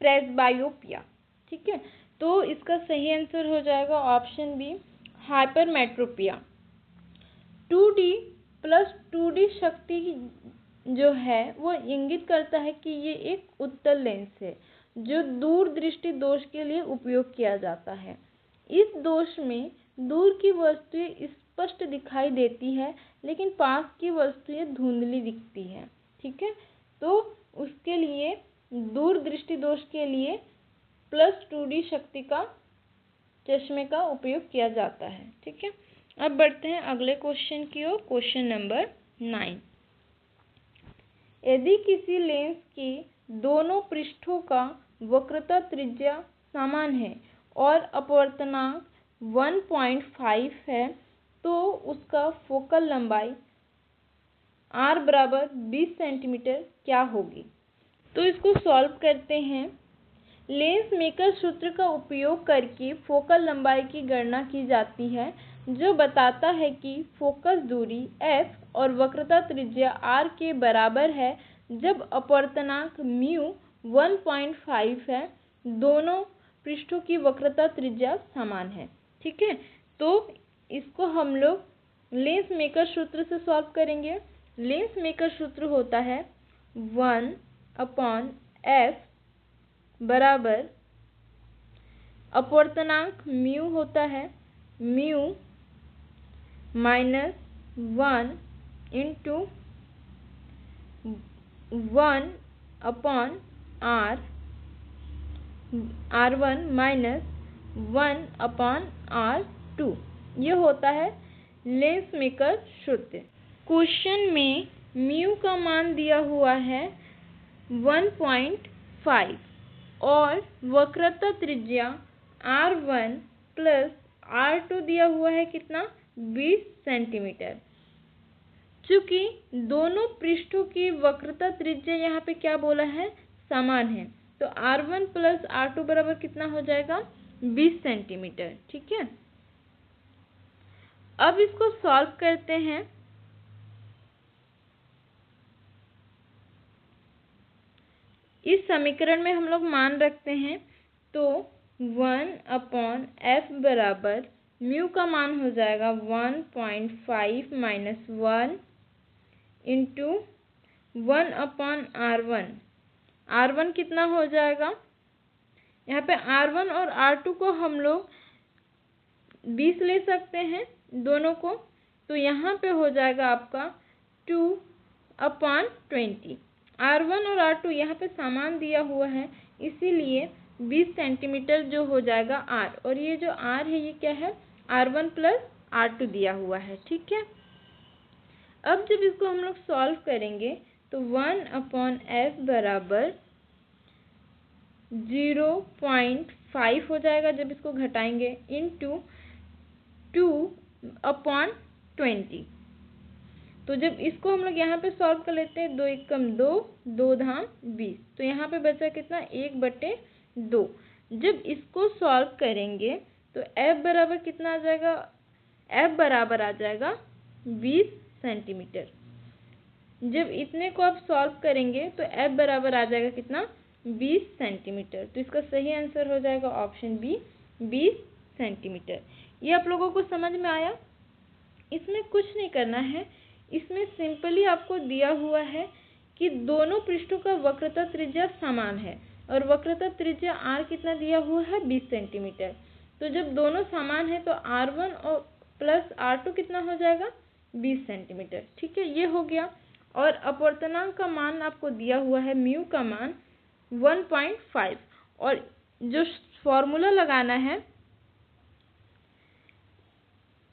presbyopia. ठीक है, तो इसका सही आंसर हो जाएगा option B hypermetropia. 2D + 2D शक्ति जो है वो इंगित करता है कि ये एक उत्तल लेंस है जो दूरदृष्टि दोष के लिए उपयोग किया जाता है। इस दोष में दूर की वस्तुएं स्पष्ट दिखाई देती है लेकिन पास की वस्तुएं धुंधली दिखती है। ठीक है, तो उसके लिए दूरदृष्टि दोष के लिए +2D शक्ति का चश्मे का उपयोग किया जाता है। ठीक है, अब बढ़ते हैं अगले क्वेश्चन की ओर। Question number 9। यदि किसी लेंस के दोनों पृष्ठों का वक्रता त्रिज्या समान है और अपवर्तनांक 1.5 है तो उसका फोकल लंबाई r बराबर 20 सेंटीमीटर क्या होगी? तो इसको सॉल्व करते हैं। लेंस मेकर सूत्र का उपयोग करके फोकल लंबाई की गणना की जाती है जो बताता है कि फोकस दूरी f और वक्रता त्रिज्या r के बराबर है जब अपवर्तनांक म्यू 1.5 है, दोनों पृष्ठों की वक्रता त्रिज्या समान है। ठीक है, तो इसको हम लोग लेंस मेकर सूत्र से सॉल्व करेंगे। लेंस मेकर सूत्र होता है 1/f बराबर अपवर्तनांक म्यू होता है mu -1 into 1/r r1 minus 1/r2। ये होता है लेंस मेकर सूत्र। क्वेश्चन में म्यू का मान दिया हुआ है 1.5 और वक्रता त्रिज्या r1 प्लस r2 दिया हुआ है कितना 20 सेंटीमीटर। चूंकि दोनों पृष्ठों की वक्रता त्रिज्या यहाँ पे क्या बोला है समान है तो r1 प्लस r2 बराबर कितना हो जाएगा 20 सेंटीमीटर। ठीक है, अब इसको सॉल्व करते हैं। इस समीकरण में हम लोग मान रखते हैं तो 1/f बराबर म्यू का मान हो जाएगा 1.5 माइनस 1 इंटू 1/r1। r1 कितना हो जाएगा, यहाँ पे r1 और r2 को हम लोग 20 ले सकते हैं दोनों को, तो यहाँ पे हो जाएगा आपका 2/20। r1 और r2 यहाँ पे समान दिया हुआ है इसीलिए 20 सेंटीमीटर जो हो जाएगा r, और ये जो r है ये क्या है r1 प्लस r2 दिया हुआ है। ठीक है, अब जब इसको हम लोग सॉल्व करेंगे तो 1/f बराबर 0.5 हो जाएगा जब इसको घटाएंगे इंटू 2/20। तो जब इसको हम लोग यहाँ पे सॉल्व कर लेते हैं 2 एकम 2, 2 धाम 20, तो यहाँ पे बचा कितना 1/2। जब इसको सॉल्व करेंगे तो f बराबर कितना आ जाएगा, f बराबर आ जाएगा 20 सेंटीमीटर। जब इतने को आप सॉल्व करेंगे तो f बराबर आ जाएगा कितना 20 सेंटीमीटर। तो इसका सही आंसर हो जाएगा ऑप्शन बी 20 सेंटीमीटर। ये आप लोगों को समझ में आया? इसमें कुछ नहीं करना है, इसमें सिंपली आपको दिया हुआ है कि दोनों पृष्ठों का वक्रता त्रिज्या समान है और वक्रता त्रिज्या r कितना दिया हुआ है 20 सेंटीमीटर। तो जब दोनों समान है तो r1 और प्लस r2 कितना हो जाएगा 20 सेंटीमीटर। ठीक है, ये हो गया। और अपवर्तनांक का मान आपको दिया हुआ है म्यू का मान 1.5 और जो फॉर्मूला लगाना है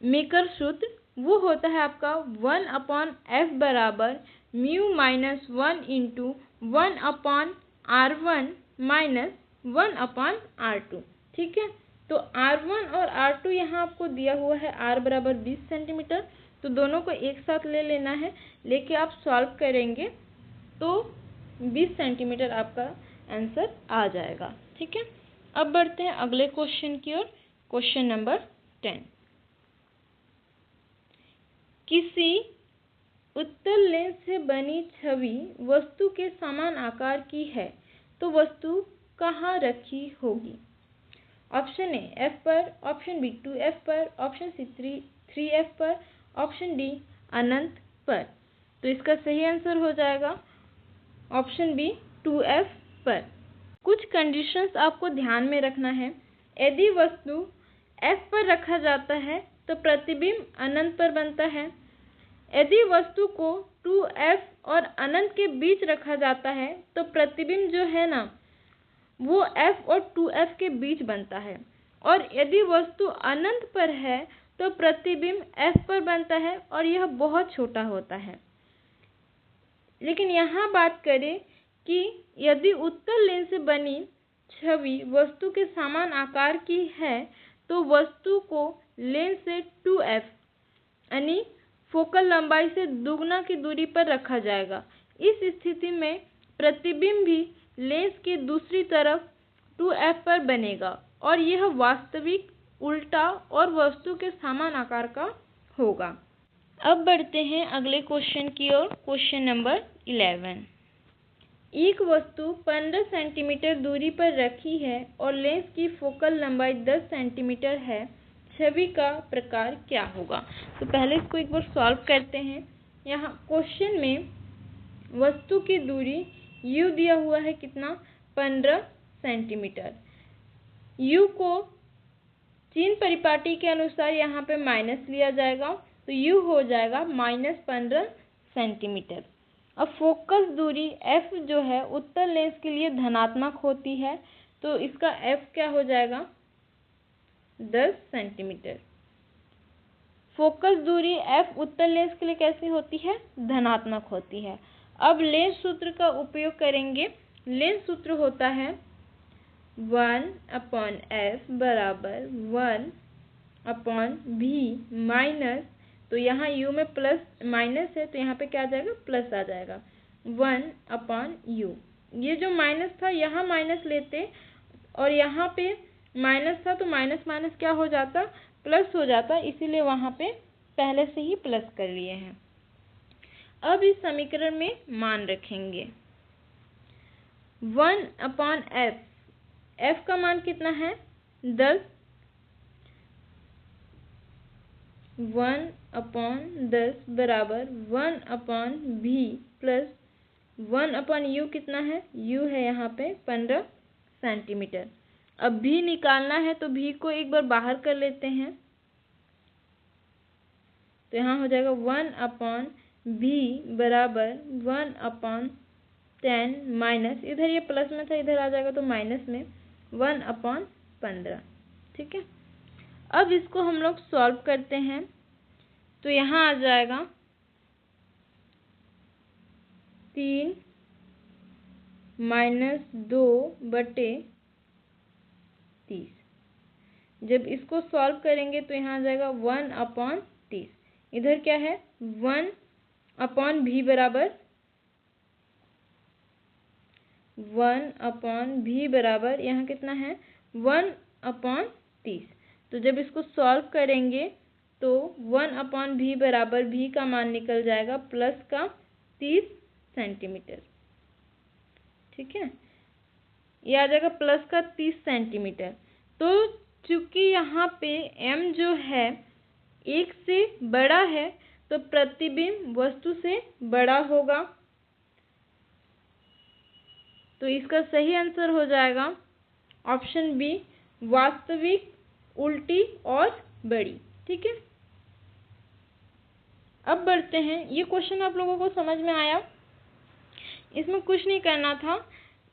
मेकर सूत्र वो होता है आपका 1/f बराबर mu minus 1 into 1/r1 minus 1/r2। ठीक है, तो r1 और r2 यहाँ आपको दिया हुआ है r बराबर 20 सेंटीमीटर, तो दोनों को एक साथ ले लेना है। लेके आप सॉल्व करेंगे तो 20 सेंटीमीटर आपका आंसर आ जाएगा। ठीक है, अब बढ़ते हैं अगले क्वेश्चन की ओर। Question number 10। किसी उत्तल लेंस से बनी छवि वस्तु के समान आकार की है तो वस्तु कहाँ रखी होगी? ऑप्शन ए F पर, ऑप्शन बी 2F पर, ऑप्शन सी 3F पर, ऑप्शन डी अनंत पर। तो इसका सही आंसर हो जाएगा ऑप्शन बी 2F पर। कुछ कंडीशंस आपको ध्यान में रखना है। यदि वस्तु F पर रखा जाता है तो प्रतिबिंब अनंत पर बनता है। यदि वस्तु को 2F और अनंत के बीच रखा जाता है तो प्रतिबिंब जो है ना वो F और 2F के बीच बनता है। और यदि वस्तु अनंत पर है तो प्रतिबिंब F पर बनता है और यह बहुत छोटा होता है। लेकिन यहाँ बात करें कि यदि उत्तल लेंस से बनी छवि वस्तु के समान आकार की है तो वस्तु को लेंस से 2F यानी फोकल लंबाई से दुगना की दूरी पर रखा जाएगा। इस स्थिति में प्रतिबिंब भी लेंस की दूसरी तरफ 2F पर बनेगा और यह वास्तविक, उल्टा और वस्तु के समान आकार का होगा। अब बढ़ते हैं अगले क्वेश्चन की ओर। Question number 11। एक वस्तु 15 सेंटीमीटर दूरी पर रखी है और लेंस की फोकल लंबाई 10 सेंटीमीटर है। छवि का प्रकार क्या होगा? तो पहले इसको एक बार सॉल्व करते हैं। यहाँ क्वेश्चन में वस्तु की दूरी u दिया हुआ है कितना? 15 सेंटीमीटर। u को चिन्ह परिपाटी के अनुसार यहाँ पे माइनस लिया जाएगा तो u हो जाएगा -15 सेंटीमीटर। अब फोकस दूरी f जो है उत्तल लेंस के लिए धनात्मक होती है तो इसका f क्या हो जाएगा? 10 सेंटीमीटर। फोकस दूरी f उत्तल लेंस के लिए कैसी होती है? धनात्मक होती है। अब लेंस सूत्र का उपयोग करेंगे। लेंस सूत्र होता है 1/f बराबर 1/v माइनस, तो यहाँ u में प्लस माइनस है तो यहाँ पे क्या आ जाएगा? प्लस आ जाएगा 1/u। ये जो माइनस था यहाँ माइनस लेते और यहाँ पे माइनस था तो माइनस माइनस क्या हो जाता? प्लस हो जाता, इसीलिए वहाँ पे पहले से ही प्लस कर लिए हैं। अब इस समीकरण में मान रखेंगे 1/f, f का मान कितना है? 10। 1/10 बराबर 1/v प्लस 1/u कितना है? u है यहाँ पे 15 सेंटीमीटर। अब v निकालना है तो v को एक बार बाहर कर लेते हैं तो यहाँ हो जाएगा 1/v बराबर 1/10 माइनस, इधर ये प्लस में था इधर आ जाएगा तो माइनस में 1/15। ठीक है, अब इसको हम लोग सॉल्व करते हैं तो यहाँ आ जाएगा 3 - 2/30। जब इसको सॉल्व करेंगे तो यहाँ आ जाएगा 1/30। इधर क्या है? 1/v बराबर 1/v बराबर यहाँ कितना है? 1/30। तो जब इसको सॉल्व करेंगे तो 1/v बराबर v का मान निकल जाएगा प्लस का 30 सेंटीमीटर। ठीक है, ये आ जाएगा प्लस का 30 सेंटीमीटर। तो चूंकि यहाँ पे m जो है 1 से बड़ा है तो प्रतिबिंब वस्तु से बड़ा होगा, तो इसका सही आंसर हो जाएगा ऑप्शन बी, वास्तविक, उल्टी और बड़ी। ठीक है, अब बढ़ते हैं। ये क्वेश्चन आप लोगों को समझ में आया? इसमें कुछ नहीं करना था।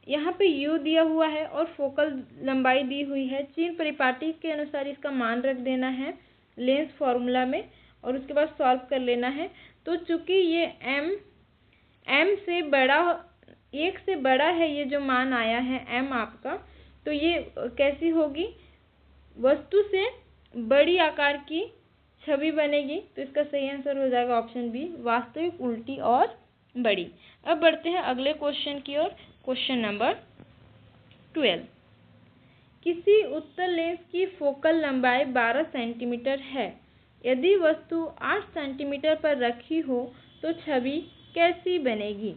यहाँ पे u दिया हुआ है और फोकल लंबाई दी हुई है। चिन्ह परिपाटी के अनुसार इसका मान रख देना है लेंस फॉर्मूला में और उसके बाद सॉल्व कर लेना है। तो चूंकि ये m से बड़ा, 1 से बड़ा है, ये जो मान आया है m आपका, तो ये कैसी होगी? वस्तु से बड़ी आकार की छवि बनेगी। तो इसका सही आंसर हो जाएगा ऑप्शन बी, वास्तविक, उल्टी और बड़ी। अब बढ़ते हैं अगले क्वेश्चन की ओर। Question number 12। किसी उत्तल लेंस की फोकल लंबाई 12 सेंटीमीटर है। यदि वस्तु 8 सेंटीमीटर पर रखी हो तो छवि कैसी बनेगी?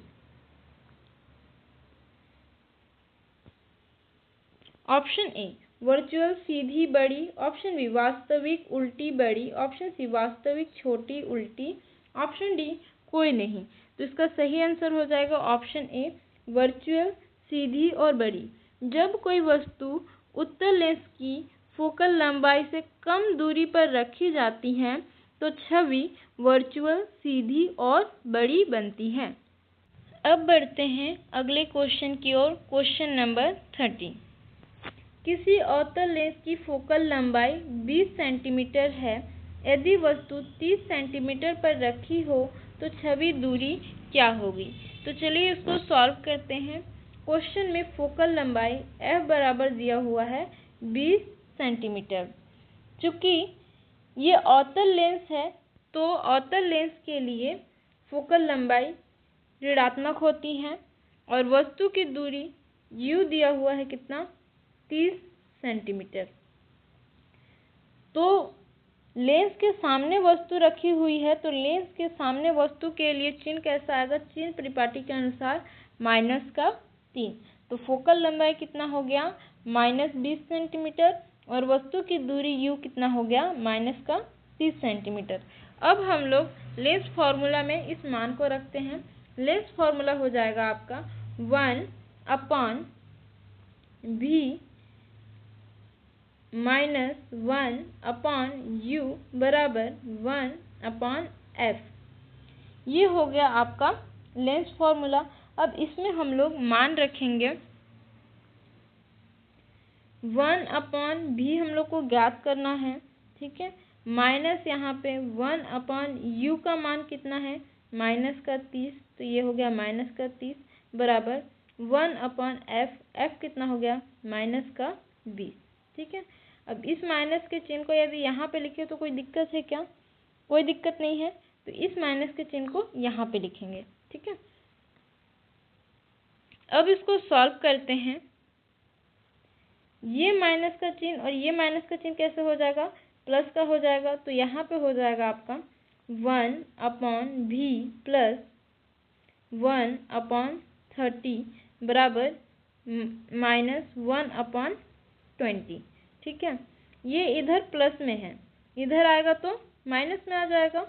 ऑप्शन ए वर्चुअल सीधी बड़ी, ऑप्शन बी वास्तविक उल्टी बड़ी, ऑप्शन सी वास्तविक छोटी उल्टी, ऑप्शन डी कोई नहीं। तो इसका सही आंसर हो जाएगा ऑप्शन ए वर्चुअल सीधी और बड़ी। जब कोई वस्तु उत्तल लेंस की फोकल लंबाई से कम दूरी पर रखी जाती है तो छवि वर्चुअल सीधी और बड़ी बनती है। अब बढ़ते हैं अगले क्वेश्चन की ओर। Question number 13। किसी अवतल लेंस की फोकल लंबाई 20 सेंटीमीटर है। यदि वस्तु 30 सेंटीमीटर पर रखी हो तो छवि दूरी क्या होगी? तो चलिए इसको सॉल्व करते हैं। क्वेश्चन में फोकल लंबाई f बराबर दिया हुआ है 20 सेंटीमीटर। चूँकि ये अवतल लेंस है तो अवतल लेंस के लिए फोकल लंबाई ऋणात्मक होती है और वस्तु की दूरी u दिया हुआ है कितना 30 सेंटीमीटर। तो लेंस के सामने वस्तु रखी हुई है तो लेंस के सामने वस्तु के लिए चिन्ह कैसा आएगा? चिन्ह परिपाटी के अनुसार -3। तो फोकल लंबाई कितना हो गया? -20 सेंटीमीटर और वस्तु की दूरी u कितना हो गया? -30 सेंटीमीटर। अब हम लोग लेंस फार्मूला में इस मान को रखते हैं। लेंस फार्मूला हो जाएगा आपका 1/v -1/u बराबर 1/f। ये हो गया आपका लेंस फार्मूला। अब इसमें हम लोग मान रखेंगे 1/v हम लोग को ज्ञात करना है, ठीक है। माइनस यहाँ पे 1/u का मान कितना है? -30। तो ये हो गया -30 बराबर 1/f। f कितना हो गया? -20, ठीक है। अब इस माइनस के चिन्ह को यदि यहाँ पे लिखे तो कोई दिक्कत है क्या? कोई दिक्कत नहीं है। तो इस माइनस के चिन्ह को यहाँ पे लिखेंगे, ठीक है। अब इसको सॉल्व करते हैं। ये माइनस का चिन्ह और ये माइनस का चिन्ह कैसे हो जाएगा? प्लस का हो जाएगा। तो यहाँ पे हो जाएगा आपका 1/v प्लस 1/30 बराबर -1/20, ठीक है। ये इधर प्लस में है, इधर आएगा तो माइनस में आ जाएगा।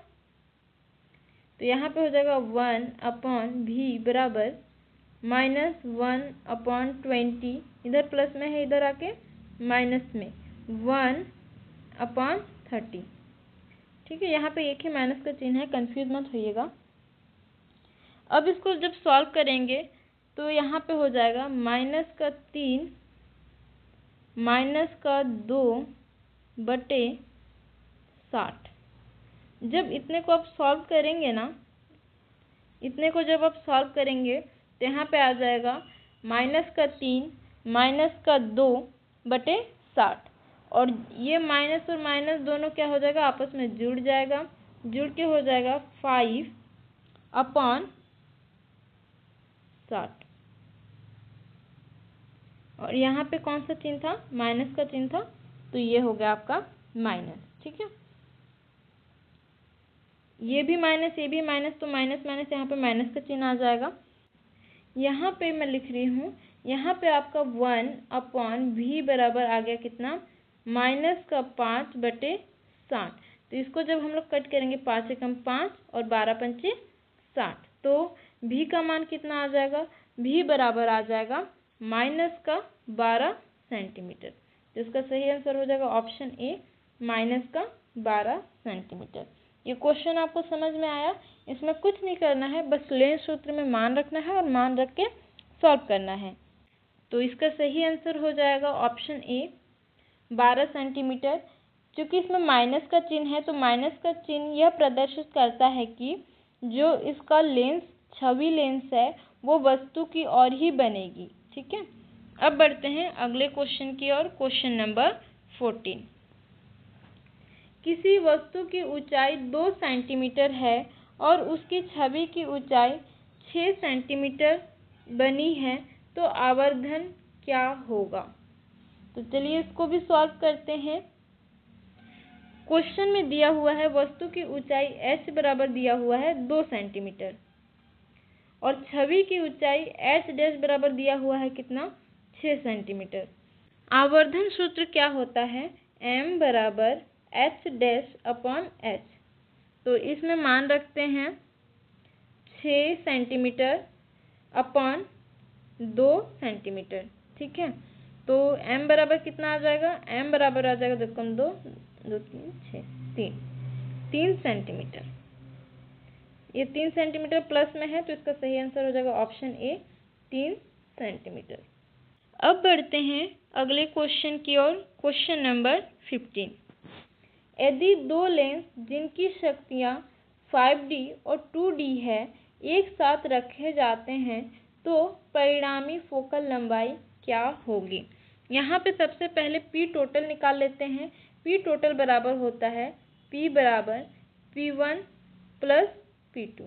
तो यहाँ पे हो जाएगा 1/v बराबर -1/20, इधर प्लस में है, इधर आके माइनस में 1/30, ठीक है। यहाँ पे एक ही माइनस का चिन्ह है, कंफ्यूज मत होइएगा। अब इसको जब सॉल्व करेंगे तो यहाँ पे हो जाएगा -3 -2/60। जब इतने को आप सॉल्व करेंगे ना, इतने को जब आप सॉल्व करेंगे तो यहाँ पे आ जाएगा -3 -2/60 और ये माइनस और माइनस दोनों क्या हो जाएगा? आपस में जुड़ जाएगा। जुड़ के हो जाएगा 5/60 और यहाँ पे कौन सा चिन्ह था? माइनस का चिन्ह था। तो ये हो गया आपका माइनस, ठीक है। ये भी माइनस, ये भी माइनस, तो माइनस माइनस यहाँ पे माइनस का चिन्ह आ जाएगा। यहाँ पे मैं लिख रही हूँ, यहाँ पे आपका 1/v बराबर आ गया कितना? -5/60। तो इसको जब हम लोग कट करेंगे 5 एकम 5 और 12 पंचे 60, तो v का मान कितना आ जाएगा? v बराबर आ जाएगा -12 सेंटीमीटर। तो इसका सही आंसर हो जाएगा ऑप्शन ए -12 सेंटीमीटर। ये क्वेश्चन आपको समझ में आया? इसमें कुछ नहीं करना है, बस लेंस सूत्र में मान रखना है और मान रख के सॉल्व करना है। तो इसका सही आंसर हो जाएगा ऑप्शन ए 12 सेंटीमीटर। क्योंकि इसमें माइनस का चिन्ह है तो माइनस का चिन्ह यह प्रदर्शित करता है कि जो इसका लेंस छवि लेंस है वो वस्तु की ओर ही बनेगी, ठीक है। अब बढ़ते हैं अगले क्वेश्चन की ओर। Question number 14। किसी वस्तु की ऊंचाई 2 सेंटीमीटर है और उसकी छवि की ऊंचाई 6 सेंटीमीटर बनी है तो आवर्धन क्या होगा। तो चलिए इसको भी सॉल्व करते हैं। क्वेश्चन में दिया हुआ है वस्तु की ऊंचाई h बराबर दिया हुआ है 2 सेंटीमीटर और छवि की ऊंचाई h डैश बराबर दिया हुआ है कितना, 6 सेंटीमीटर। आवर्धन सूत्र क्या होता है, m बराबर h डैश अपॉन h। तो इसमें मान रखते हैं 6 सेंटीमीटर अपॉन 2 सेंटीमीटर, ठीक है। तो m बराबर कितना आ जाएगा, m बराबर आ जाएगा 2 कम 2 2 3 6 3 सेंटीमीटर। ये 3 सेंटीमीटर प्लस में है तो इसका सही आंसर हो जाएगा ऑप्शन ए 3 सेंटीमीटर। अब बढ़ते हैं अगले क्वेश्चन की ओर। Question number 15। यदि दो लेंस जिनकी शक्तियाँ 5D और 2D है एक साथ रखे जाते हैं तो परिणामी फोकल लंबाई क्या होगी। यहाँ पे सबसे पहले P टोटल निकाल लेते हैं। P टोटल बराबर होता है P बराबर P1 प्लस P2।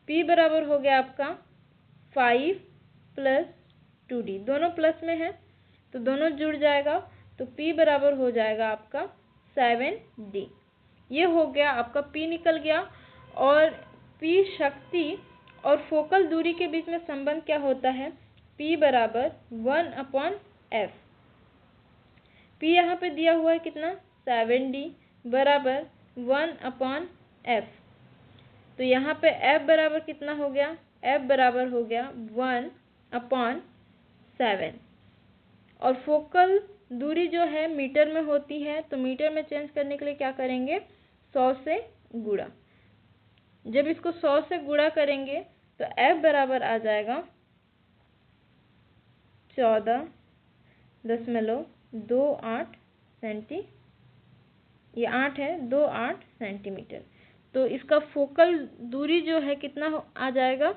P बराबर हो गया आपका 5 प्लस 2D, दोनों प्लस में है तो दोनों जुड़ जाएगा तो P बराबर हो जाएगा आपका 7D। ये हो गया आपका P निकल गया। और P शक्ति और फोकल दूरी के बीच में संबंध क्या होता है, P बराबर 1/f। P यहाँ पे दिया हुआ है कितना, 7D बराबर 1/f। तो यहाँ पे f बराबर कितना हो गया, f बराबर हो गया 1/7। और फोकल दूरी जो है मीटर में होती है तो मीटर में चेंज करने के लिए क्या करेंगे, 100 से गुणा। जब इसको 100 से गुणा करेंगे तो f बराबर आ जाएगा 14.28 सेंटी, ये 8 है 28 सेंटीमीटर। तो इसका फोकल दूरी जो है कितना आ जाएगा,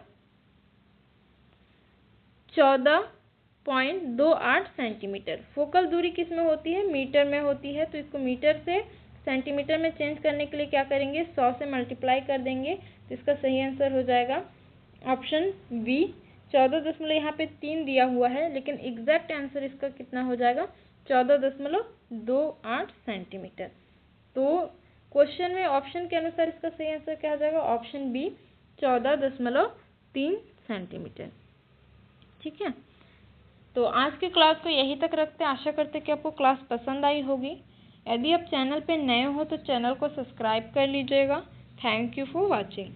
14.28 सेंटीमीटर। फोकल दूरी किस में होती है, मीटर में होती है। तो इसको मीटर से सेंटीमीटर में चेंज करने के लिए क्या करेंगे, 100 से मल्टीप्लाई कर देंगे। तो इसका सही आंसर हो जाएगा ऑप्शन बी 14 यहाँ पे 3 दिया हुआ है लेकिन एग्जैक्ट आंसर इसका कितना हो जाएगा, 14.28 सेंटीमीटर। तो क्वेश्चन में ऑप्शन के अनुसार इसका सही आंसर क्या हो जाएगा, ऑप्शन बी 14.3 सेंटीमीटर। ठीक है, तो आज के क्लास को यहीं तक रखते हैं। आशा करते हैं कि आपको क्लास पसंद आई होगी। यदि आप चैनल पे नए हो तो चैनल को सब्सक्राइब कर लीजिएगा। Thank you for watching.